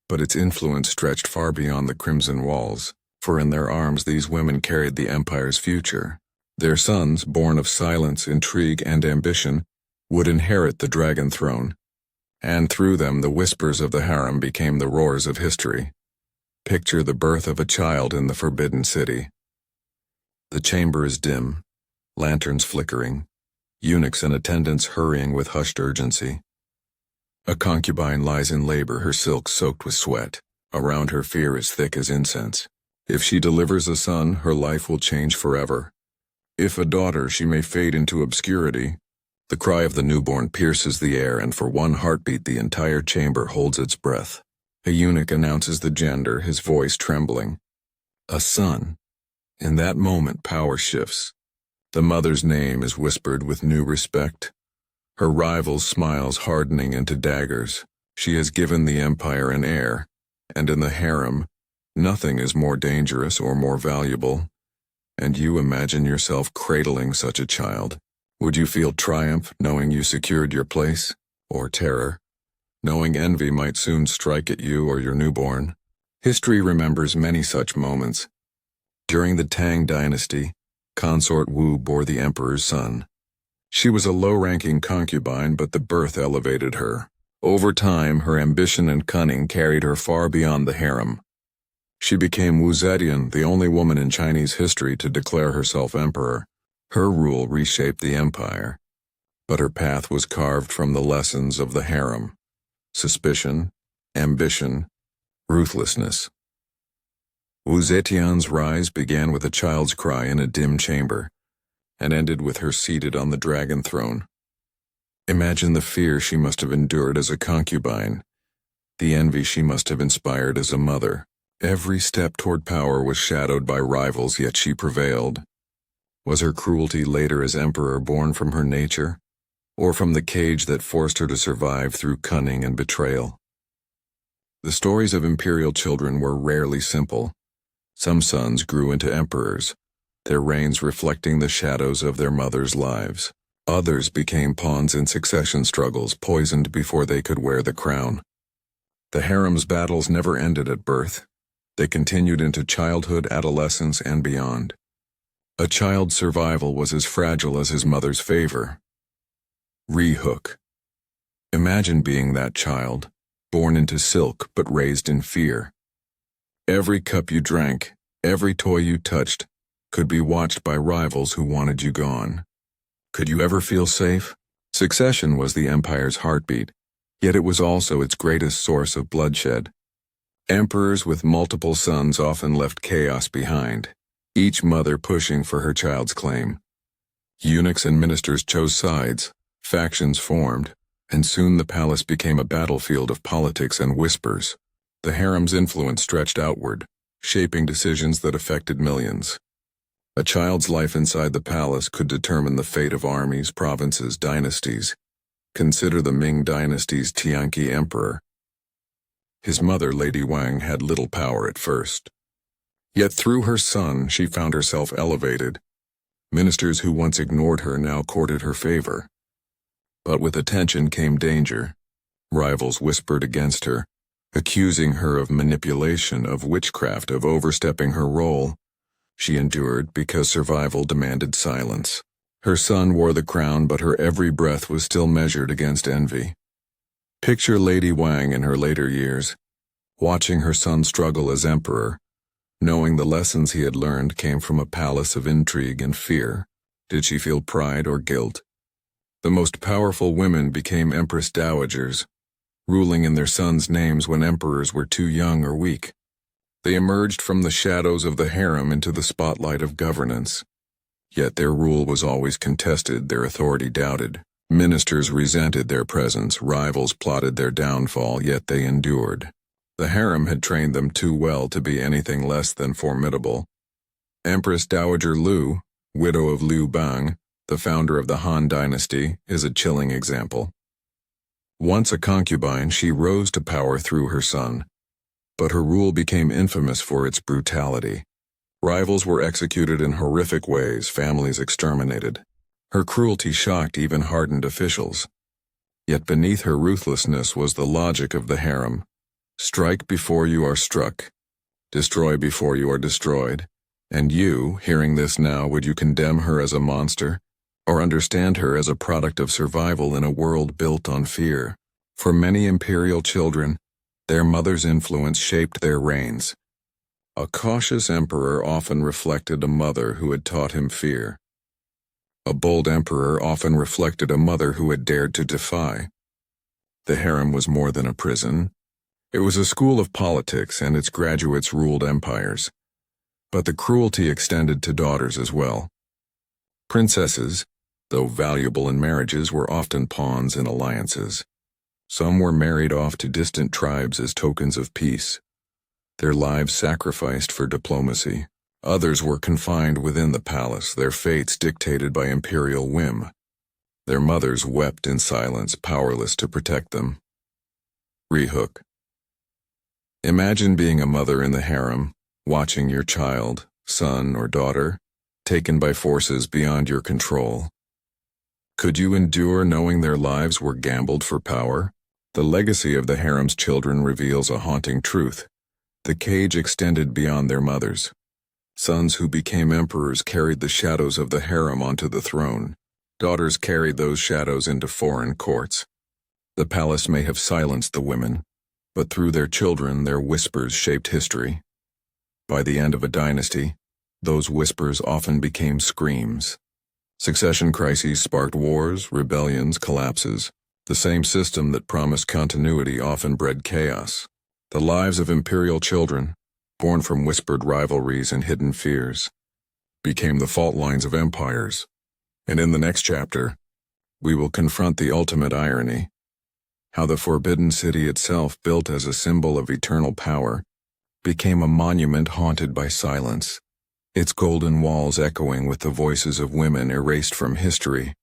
but its influence stretched far beyond the crimson walls, for in their arms these women carried the empire's future. Their sons, born of silence, intrigue, and ambition, would inherit the dragon throne, and through them the whispers of the harem became the roars of history. Picture the birth of a child in the Forbidden City. The chamber is dim, lanterns flickering, eunuchs and attendants hurrying with hushed urgency. A concubine lies in labor, her silk soaked with sweat. Around her fear is thick as incense. If she delivers a son, her life will change forever. If a daughter, she may fade into obscurity. The cry of the newborn pierces the air, and for one heartbeat the entire chamber holds its breath. A eunuch announces the gender, his voice trembling. A son. In that moment, power shifts. The mother's name is whispered with new respect. Her rival's smiles hardening into daggers. She has given the empire an heir, and in the harem, nothing is more dangerous or more valuable. And you imagine yourself cradling such a child. Would you feel triumph knowing you secured your place, or terror, knowing envy might soon strike at you or your newborn? History remembers many such moments. During the Tang dynasty, Consort Wu bore the emperor's son. She was a low-ranking concubine, but the birth elevated her. Over time, her ambition and cunning carried her far beyond the harem. She became Wu Zetian, the only woman in Chinese history to declare herself emperor. Her rule reshaped the empire, but her path was carved from the lessons of the harem: suspicion, ambition, ruthlessness. Wu Zetian's rise began with a child's cry in a dim chamber, and ended with her seated on the dragon throne. Imagine the fear she must have endured as a concubine, the envy she must have inspired as a mother. Every step toward power was shadowed by rivals, yet she prevailed. Was her cruelty later as emperor born from her nature, or from the cage that forced her to survive through cunning and betrayal? The stories of imperial children were rarely simple. Some sons grew into emperors, their reigns reflecting the shadows of their mothers' lives. Others became pawns in succession struggles, poisoned before they could wear the crown. The harem's battles never ended at birth. They continued into childhood, adolescence, and beyond. A child's survival was as fragile as his mother's favor. Re-hook. Imagine being that child, born into silk but raised in fear. Every cup you drank, every toy you touched, could be watched by rivals who wanted you gone. Could you ever feel safe? Succession was the empire's heartbeat, yet it was also its greatest source of bloodshed. Emperors with multiple sons often left chaos behind, each mother pushing for her child's claim. Eunuchs and ministers chose sides, factions formed, and soon the palace became a battlefield of politics and whispers. The harem's influence stretched outward, shaping decisions that affected millions. A child's life inside the palace could determine the fate of armies, provinces, dynasties. Consider the Ming dynasty's Tianqi emperor. His mother, Lady Wang, had little power at first. Yet through her son, she found herself elevated. Ministers who once ignored her now courted her favor. But with attention came danger. Rivals whispered against her, accusing her of manipulation, of witchcraft, of overstepping her role. She endured because survival demanded silence. Her son wore the crown, but her every breath was still measured against envy. Picture Lady Wang in her later years, watching her son struggle as emperor, knowing the lessons he had learned came from a palace of intrigue and fear. Did she feel pride or guilt? The most powerful women became empress dowagers, ruling in their sons' names when emperors were too young or weak. They emerged from the shadows of the harem into the spotlight of governance. Yet their rule was always contested, their authority doubted. Ministers resented their presence, rivals plotted their downfall, yet they endured. The harem had trained them too well to be anything less than formidable. Empress Dowager Lu, widow of Liu Bang, the founder of the Han dynasty, is a chilling example. Once a concubine, she rose to power through her son. But her rule became infamous for its brutality. Rivals were executed in horrific ways, families exterminated. Her cruelty shocked even hardened officials. Yet beneath her ruthlessness was the logic of the harem. Strike before you are struck. Destroy before you are destroyed. And you, hearing this now, would you condemn her as a monster, or understand her as a product of survival in a world built on fear? For many imperial children, their mother's influence shaped their reigns. A cautious emperor often reflected a mother who had taught him fear. A bold emperor often reflected a mother who had dared to defy. The harem was more than a prison. It was a school of politics, and its graduates ruled empires. But the cruelty extended to daughters as well. Princesses, though valuable in marriages, were often pawns in alliances. Some were married off to distant tribes as tokens of peace, their lives sacrificed for diplomacy. Others were confined within the palace, their fates dictated by imperial whim. Their mothers wept in silence, powerless to protect them. Rehook. Imagine being a mother in the harem, watching your child, son or daughter, taken by forces beyond your control. Could you endure knowing their lives were gambled for power? The legacy of the harem's children reveals a haunting truth. The cage extended beyond their mothers. Sons who became emperors carried the shadows of the harem onto the throne. Daughters carried those shadows into foreign courts. The palace may have silenced the women, but through their children, their whispers shaped history. By the end of a dynasty, those whispers often became screams. Succession crises sparked wars, rebellions, collapses. The same system that promised continuity often bred chaos. The lives of imperial children, born from whispered rivalries and hidden fears, became the fault lines of empires. And in the next chapter, we will confront the ultimate irony: how the Forbidden City itself, built as a symbol of eternal power, became a monument haunted by silence, its golden walls echoing with the voices of women erased from history,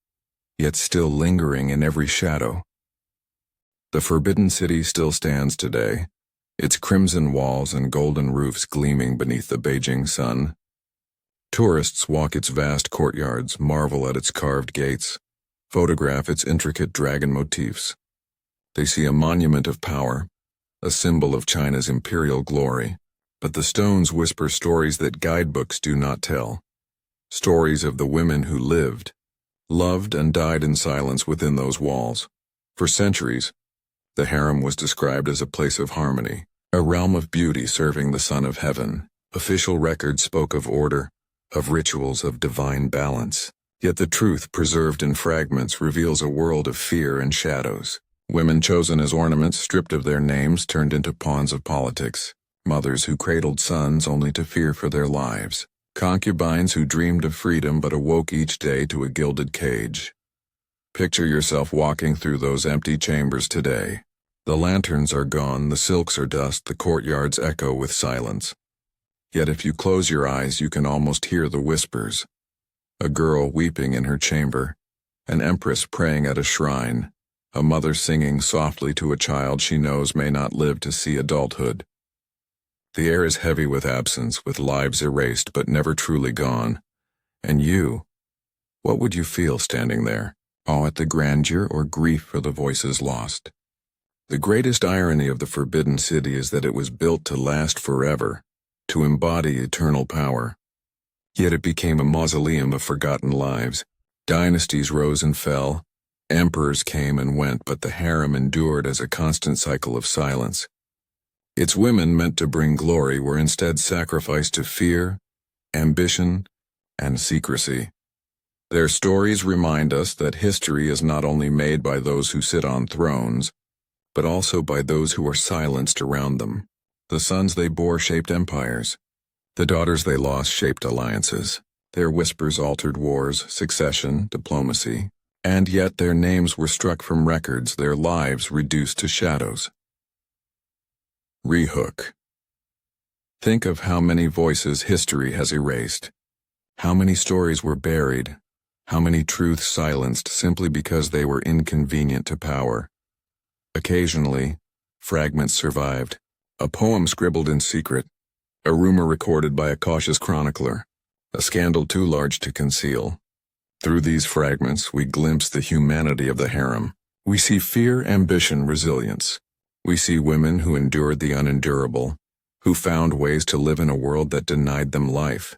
yet still lingering in every shadow. The Forbidden City still stands today, its crimson walls and golden roofs gleaming beneath the Beijing sun. Tourists walk its vast courtyards, marvel at its carved gates, photograph its intricate dragon motifs. They see a monument of power, a symbol of China's imperial glory, but the stones whisper stories that guidebooks do not tell. Stories of the women who lived, loved and died in silence within those walls. For centuries, the harem was described as a place of harmony, a realm of beauty serving the Son of Heaven. Official records spoke of order, of rituals, of divine balance. Yet the truth, preserved in fragments, reveals a world of fear and shadows. Women chosen as ornaments, stripped of their names, turned into pawns of politics. Mothers who cradled sons only to fear for their lives. Concubines who dreamed of freedom but awoke each day to a gilded cage. Picture yourself walking through those empty chambers today. The lanterns are gone, the silks are dust, the courtyards echo with silence. Yet if you close your eyes, you can almost hear the whispers. A girl weeping in her chamber, an empress praying at a shrine, a mother singing softly to a child she knows may not live to see adulthood. The air is heavy with absence, with lives erased but never truly gone. And you, what would you feel standing there? Awe at the grandeur or grief for the voices lost? The greatest irony of the Forbidden City is that it was built to last forever, to embody eternal power. Yet it became a mausoleum of forgotten lives. Dynasties rose and fell, emperors came and went, but the harem endured as a constant cycle of silence. Its women meant to bring glory were instead sacrificed to fear, ambition, and secrecy. Their stories remind us that history is not only made by those who sit on thrones, but also by those who are silenced around them. The sons they bore shaped empires. The daughters they lost shaped alliances. Their whispers altered wars, succession, diplomacy, and yet their names were struck from records, their lives reduced to shadows. Rehook. Think of how many voices history has erased. How many stories were buried. How many truths silenced simply because they were inconvenient to power. Occasionally, fragments survived. A poem scribbled in secret, a rumor recorded by a cautious chronicler, a scandal too large to conceal. Through these fragments, we glimpse the humanity of the harem. We see fear, ambition, resilience. We see women who endured the unendurable, who found ways to live in a world that denied them life.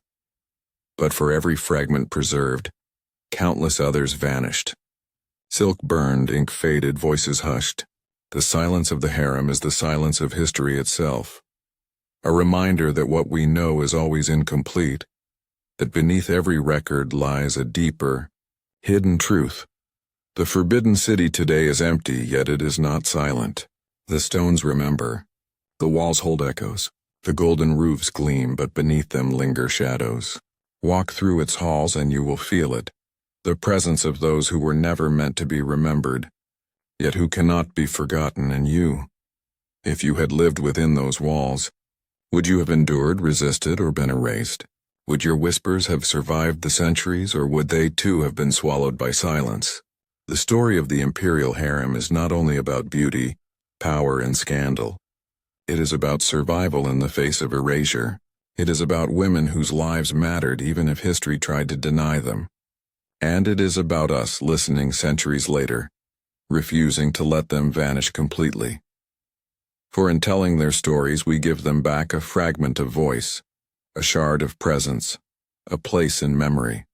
But for every fragment preserved, countless others vanished. Silk burned, ink faded, voices hushed. The silence of the harem is the silence of history itself. A reminder that what we know is always incomplete, that beneath every record lies a deeper, hidden truth. The forbidden city today is empty, yet it is not silent. The stones remember. The walls hold echoes. The golden roofs gleam, but beneath them linger shadows. Walk through its halls and you will feel it. The presence of those who were never meant to be remembered, yet who cannot be forgotten. And you, if you had lived within those walls, would you have endured, resisted, or been erased? Would your whispers have survived the centuries, or would they too have been swallowed by silence? The story of the Imperial Harem is not only about beauty, power, and scandal. It is about survival in the face of erasure. It is about women whose lives mattered even if history tried to deny them. And it is about us listening centuries later, refusing to let them vanish completely. For in telling their stories, we give them back a fragment of voice, a shard of presence, a place in memory.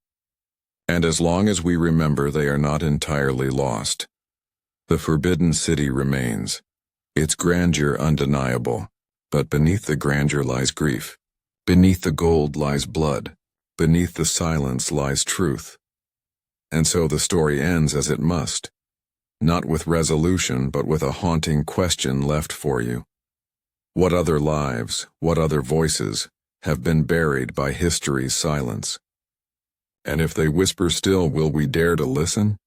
And as long as we remember, they are not entirely lost. The forbidden city remains, its grandeur undeniable, but beneath the grandeur lies grief. Beneath the gold lies blood. Beneath the silence lies truth. And so the story ends as it must. Not with resolution, but with a haunting question left for you. What other lives, what other voices, have been buried by history's silence? And if they whisper still, will we dare to listen?